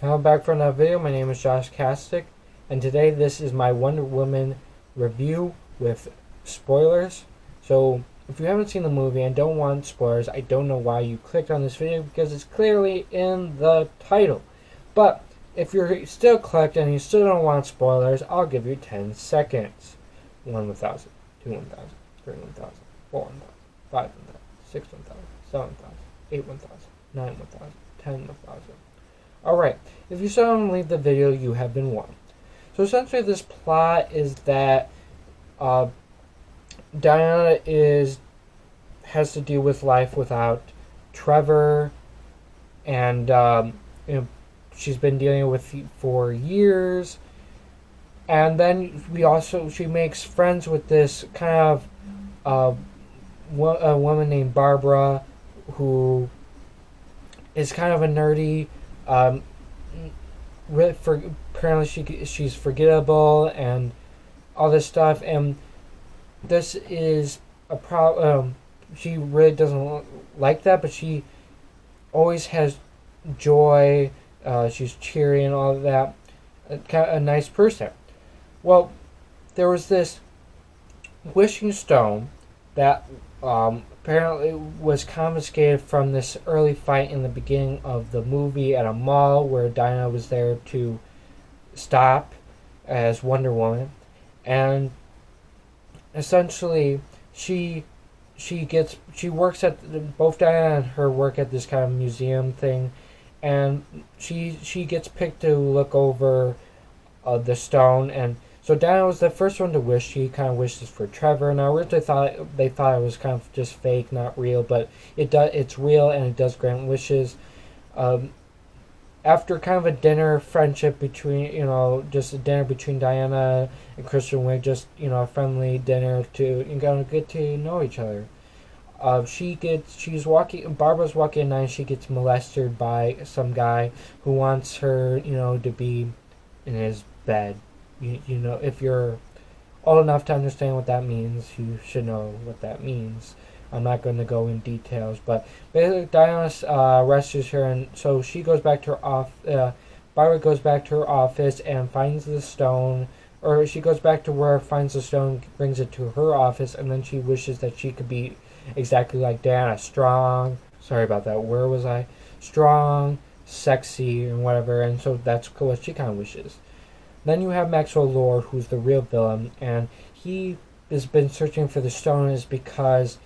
I'm back for another video. My name is Josh Kastic, and today this is my Wonder Woman review with spoilers. So, if you haven't seen the movie and don't want spoilers, I don't know why you clicked on this video because it's clearly in the title. But, if you're still clicked and you still don't want spoilers, I'll give you 10 seconds. 1 1000, 2 1000, 3 1000, 4 1000, 5 1000, 6 1000, 7 1000, 8 1000, 9 1000, 10 1000. Alright, if you still don't leave the video, you have been warned. So essentially this plot is that Diana has to deal with life without Trevor, and she's been dealing with for years. And then she makes friends with this kind of a woman named Barbara, who is kind of a nerdy. Apparently she's forgettable and all this stuff, and this is a problem. She really doesn't like that, but she always has joy. She's cheery and all of that. Kind of a nice person. Well, there was this wishing stone that apparently was confiscated from this early fight in the beginning of the movie at a mall where Diana was there to stop as Wonder Woman, and essentially she works at both Diana and her work at this kind of museum thing, and she gets picked to look over the stone. And so Diana was the first one to wish. She kind of wishes for Trevor. Now originally they thought it was kind of just fake, not real, but it's real and it does grant wishes. After kind of a dinner friendship between, just a dinner between Diana and Kristen Wiig, just a friendly dinner to get to know each other. Barbara's walking at night and she gets molested by some guy who wants her, to be in his bed. If you're old enough to understand what that means, you should know what that means. I'm not going to go in details, but basically Diana rescues her, and so she goes back to her Barbara goes back to her office and finds the stone, or she goes back to where, finds the stone, brings it to her office, and then she wishes that she could be exactly like Diana, strong. Sorry about that. Where was I? Strong, sexy, and whatever. And so that's what she kind of wishes. Then you have Maxwell Lord, who's the real villain, and he has been searching for the stone is because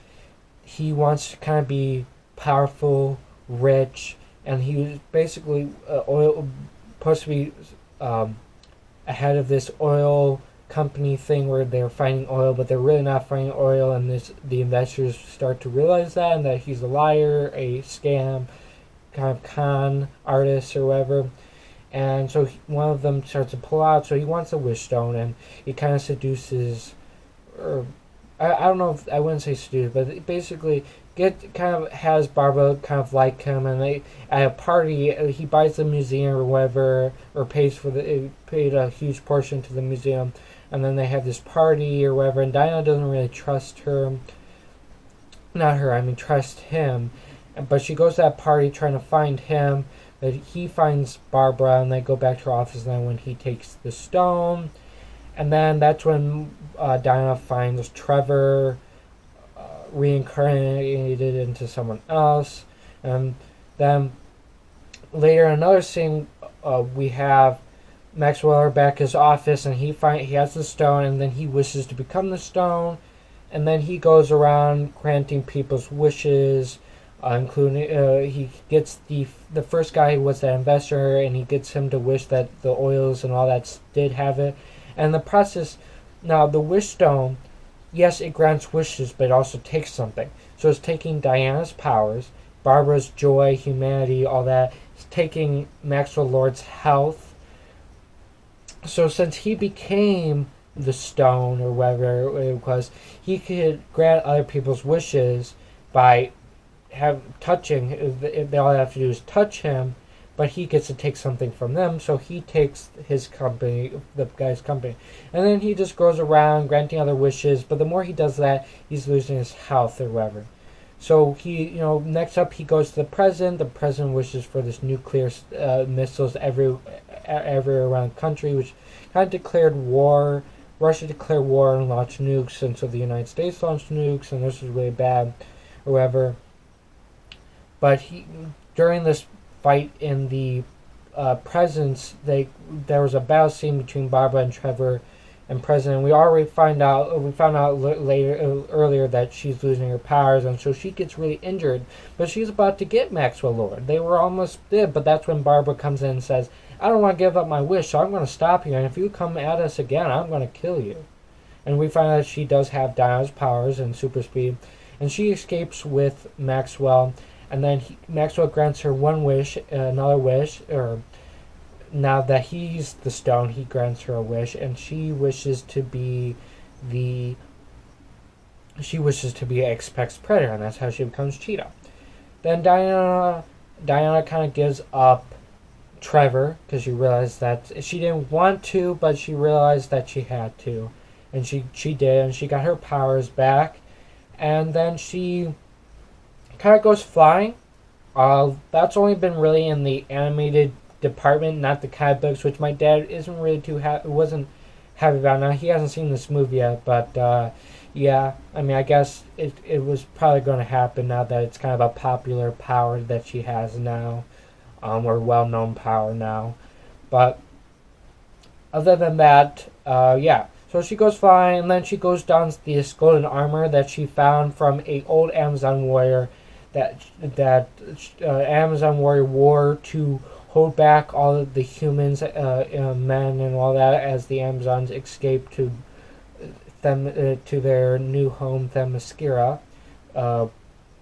he wants to kind of be powerful, rich, and he was basically supposed to be ahead of this oil company thing where they're finding oil, but they're really not finding oil, and the investors start to realize that, and that he's a liar, a scam, kind of con artist or whatever. And so one of them starts to pull out, so he wants a wish stone, and he kind of seduces, or I don't know if I wouldn't say seduce, but basically has Barbara kind of like him, and at a party he buys the museum or whatever, or paid a huge portion to the museum, and then they have this party or whatever, and Diana doesn't really trust her, trust him, but she goes to that party trying to find him. But he finds Barbara, and they go back to her office, and then when he takes the stone, and then that's when Diana finds Trevor reincarnated into someone else. And then later in another scene, we have Maxwell back at his office, and he has the stone, and then he wishes to become the stone, and then he goes around granting people's wishes. Including he gets the first guy who was that investor, and he gets him to wish that the oils and all that did have it. And the process, now the wish stone, yes, it grants wishes, but it also takes something. So it's taking Diana's powers, Barbara's joy, humanity, all that. It's taking Maxwell Lord's health. So since he became the stone, or whatever it was, he could grant other people's wishes by touching. They all have to do is touch him, but he gets to take something from them, so he takes his company, the guy's company, and then he just goes around granting other wishes, but the more he does that, he's losing his health or whatever. So he, next up he goes to the president. The president wishes for this nuclear missiles everywhere around the country, which kind of declared war. Russia declared war and launched nukes, and so the United States launched nukes, and this was really bad, or whatever. But during this fight in the presence, there was a battle scene between Barbara and Trevor and President. We found out earlier that she's losing her powers, and so she gets really injured. But she's about to get Maxwell Lord. They were almost dead, but that's when Barbara comes in and says, "I don't want to give up my wish, so I'm going to stop you. And if you come at us again, I'm going to kill you." And we find out that she does have Diana's powers and super speed, and she escapes with Maxwell. And then Maxwell grants her one wish, another wish, or now that he's the stone, he grants her a wish, and she wishes to be Apex Predator, and that's how she becomes Cheetah. Then Diana kind of gives up Trevor because she realized that she didn't want to, but she realized that she had to, and she did, and she got her powers back, and then she kind of goes flying. That's only been really in the animated department, not the comic books, which my dad isn't really wasn't happy about. Now he hasn't seen this movie yet, but yeah, I mean, I guess it was probably going to happen now that it's kind of a popular power that she has now, or well-known power now. But other than that, yeah. So she goes flying, and then she goes down this golden armor that she found from a old Amazon warrior that Amazon warrior wore to hold back all of the humans, men, and all that as the Amazons escaped to their new home, Themyscira,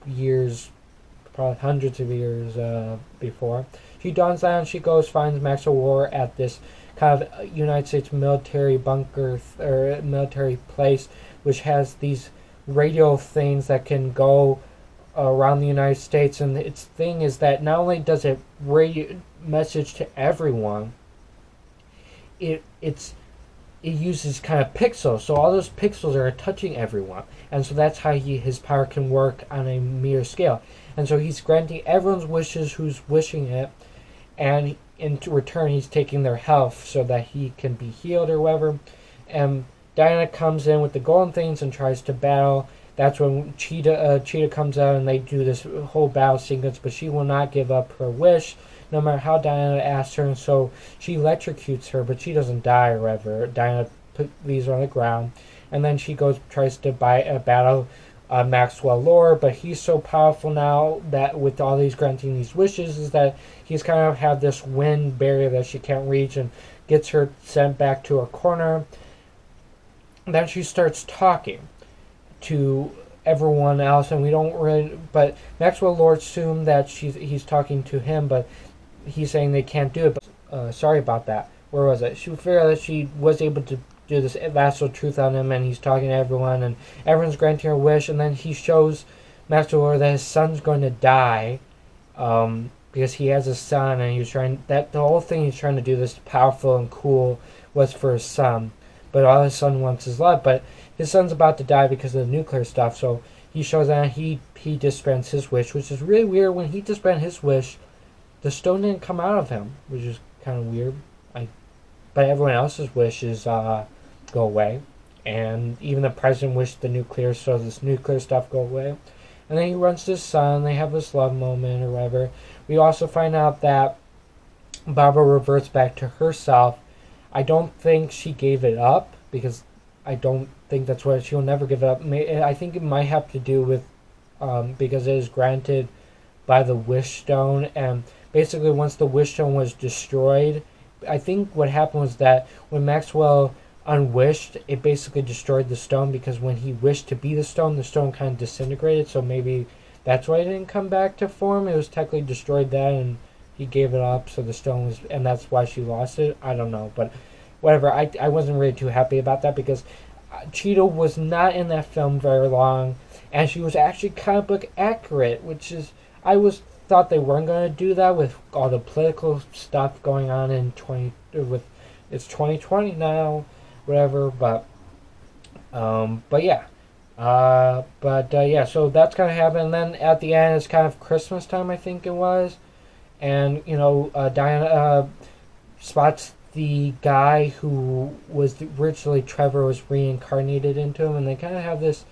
years, probably hundreds of years before. She dons that and she finds Maxwell War at this kind of United States military bunker or military place, which has these radio things that can go around the United States. And its thing is that not only does it radio message to everyone, it uses kind of pixels, so all those pixels are touching everyone, and so that's how his power can work on a mere scale. And so he's granting everyone's wishes who's wishing it, and in return he's taking their health so that he can be healed or whatever. And Diana comes in with the golden things and tries to battle. That's when Cheetah comes out, and they do this whole battle sequence, but she will not give up her wish no matter how Diana asks her, and so she electrocutes her, but she doesn't die or whatever. Diana leaves her on the ground, and then she tries to battle Maxwell Lord, but he's so powerful now that with all these granting these wishes is that he's kind of had this wind barrier that she can't reach, and gets her sent back to her corner. Then she starts talking to everyone else, and we don't really, but Maxwell Lord assumed that he's talking to him, but he's saying they can't do it. But sorry about that. Where was it? She figured that she was able to do this vassal truth on him, and he's talking to everyone, and everyone's granting her wish, and then he shows Maxwell Lord that his son's going to die, because he has a son, and the whole thing he's trying to do this powerful and cool was for his son, but all his son wants is love. But his son's about to die because of the nuclear stuff, so he shows that he dispenses his wish, which is really weird. When he dispensed his wish, the stone didn't come out of him, which is kind of weird. But everyone else's wishes go away, and even the president wished the nuclear, so this nuclear stuff go away. And then he runs to his son. They have this love moment or whatever. We also find out that Barbara reverts back to herself. I don't think she gave it up, because I don't think that's what she'll never give it up. I think it might have to do with because it is granted by the wish stone, and basically once the wish stone was destroyed, I think what happened was that when Maxwell unwished, it basically destroyed the stone, because when he wished to be the stone kind of disintegrated, so maybe that's why it didn't come back to form. It was technically destroyed then, and he gave it up, so the stone was, and that's why she lost it. I don't know, but whatever. I wasn't really too happy about that, because Cheetah was not in that film very long, and she was actually comic book accurate, which is, thought they weren't going to do that with all the political stuff going on it's 2020 now, whatever. But yeah, Yeah, so that's kind of happened. And then at the end, it's kind of Christmas time, I think it was. And, Diana spots the guy who was originally Trevor was reincarnated into him, and they kind of have this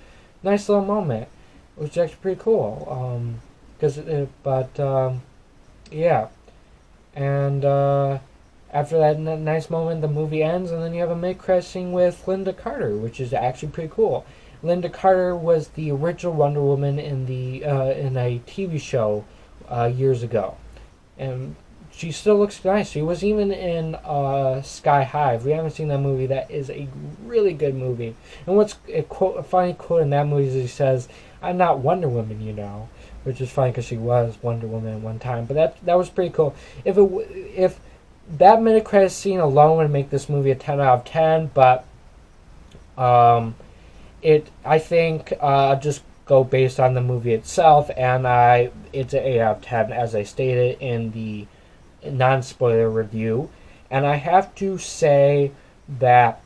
nice little moment, which is actually pretty cool. Yeah, and after that nice moment, the movie ends, and then you have a mid-credit scene with Linda Carter, which is actually pretty cool. Linda Carter was the original Wonder Woman in a TV show years ago, and she still looks nice. She was even in Sky High. If we haven't seen that movie, that is a really good movie. And a funny quote in that movie is he says, "I'm not Wonder Woman, you know," which is funny because she was Wonder Woman at one time. But that was pretty cool. If that mid credit scene alone would make this movie a 10 out of 10, but I think just go based on the movie itself, and it's an 8 out of 10 as I stated in the non-spoiler review. And I have to say that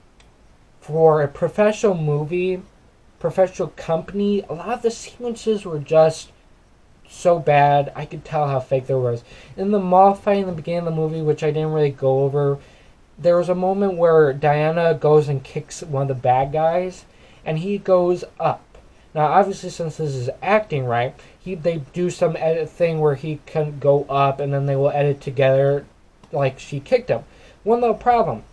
for a professional company, a lot of the sequences were just so bad. I could tell how fake there was. In the mall fight in the beginning of the movie, which I didn't really go over, there was a moment where Diana goes and kicks one of the bad guys, and he goes up. Now, obviously, since this is acting, right, they do some edit thing where he can go up, and then they will edit together like she kicked him. One little problem.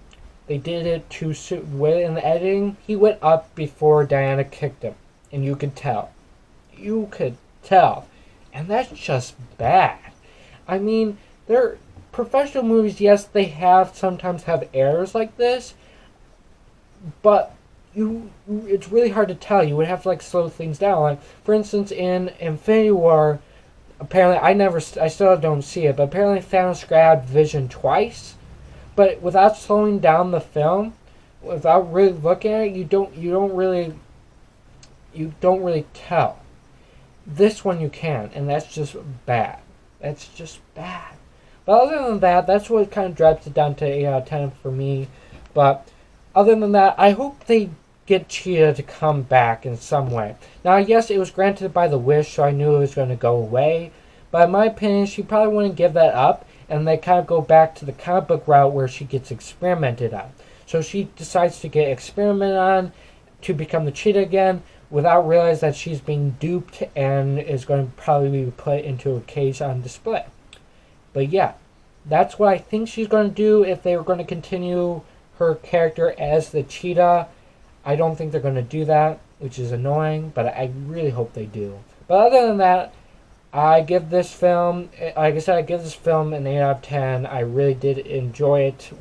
They did it too soon. In the editing, he went up before Diana kicked him, and you could tell. You could tell. And that's just bad. I mean, they're professional movies, yes, they sometimes have errors like this, but it's really hard to tell. You would have to slow things down. Like, for instance, in Infinity War, apparently I still don't see it, but apparently Thanos grabbed Vision twice, but without slowing down the film, without really looking at it, you don't really tell. This one you can, and that's just bad. That's just bad. But other than that, that's what kind of drops it down to 8 out of 10 for me. But other than that, I hope they get Cheetah to come back in some way. Now, yes, it was granted by the Wish, so I knew it was going to go away. But in my opinion, she probably wouldn't give that up, and they kind of go back to the comic book route where she gets experimented on. So she decides to get experimented on to become the Cheetah again, without realizing that she's being duped and is going to probably be put into a cage on display. But yeah, that's what I think she's going to do if they were going to continue her character as the Cheetah. I don't think they're going to do that, which is annoying, but I really hope they do. But other than that, I give this film, like I said, I give this film an 8 out of 10. I really did enjoy it,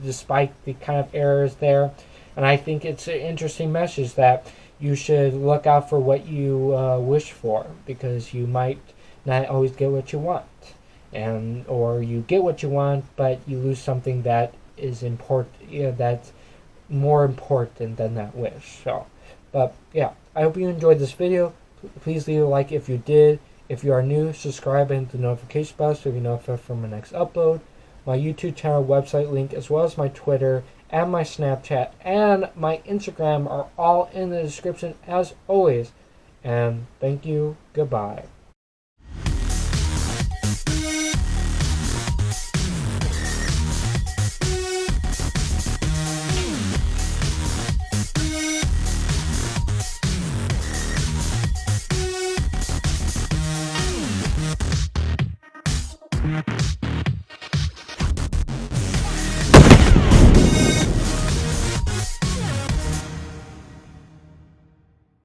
despite the kind of errors there. And I think it's an interesting message that you should look out for what you wish for, because you might not always get what you want, or you get what you want, but you lose something that is important. That's more important than that wish. So, but yeah, I hope you enjoyed this video. Please leave a like if you did. If you are new, subscribe and hit the notification bell so you'll be notified for my next upload. My YouTube channel website link, as well as my Twitter and my Snapchat and my Instagram, are all in the description as always. And thank you. Goodbye.